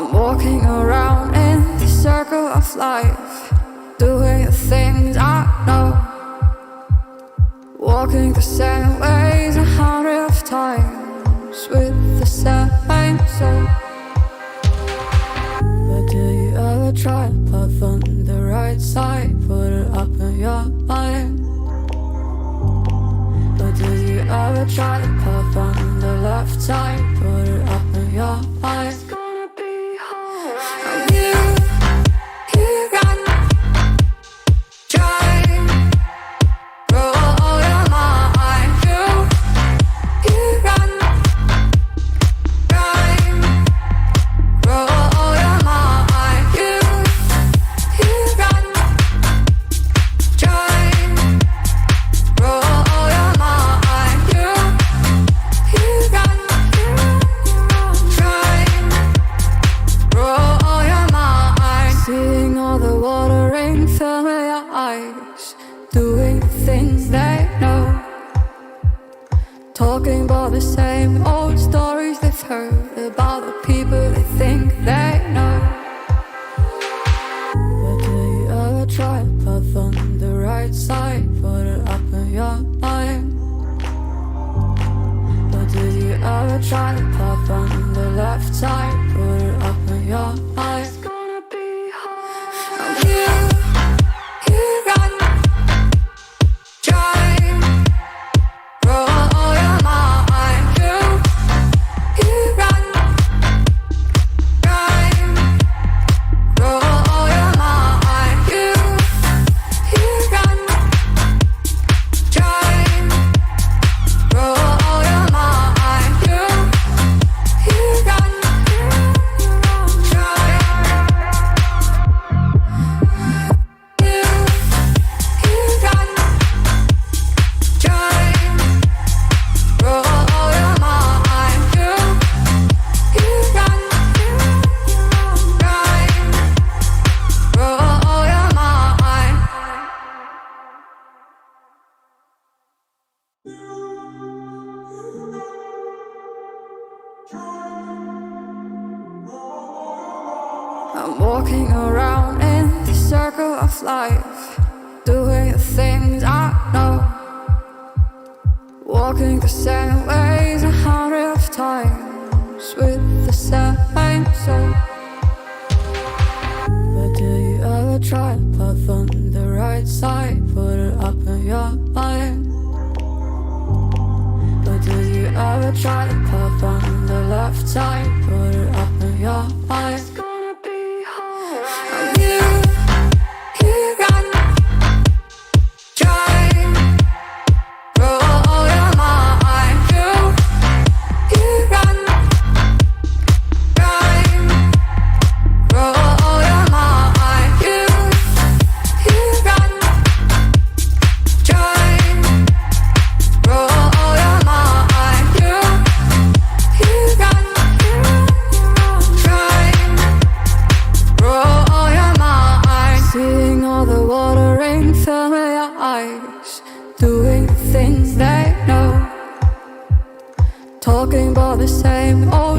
I'm walking around in the circle of life, doing the things I know, walking the same ways 100 times with the same soul. But do you ever try to path on the right side, put it up in your mind? But do you ever try to path on the left side, put it up in your mind? Doing the things they know, talking about the same old stories they've heard about the people they think they know. But do you ever try to path on the right side, put it up in your mind? But do you ever try to path on the left side, put it up in your mind? It's gonna be hard. You got I'm walking around in the circle of life, doing the things I know, walking the same ways 100 times with the same soul. But do you ever try to path on the right side, put it up in your mind? But do you ever try to path on the left side, put it up in your mind? Doing the things they know, talking about the same old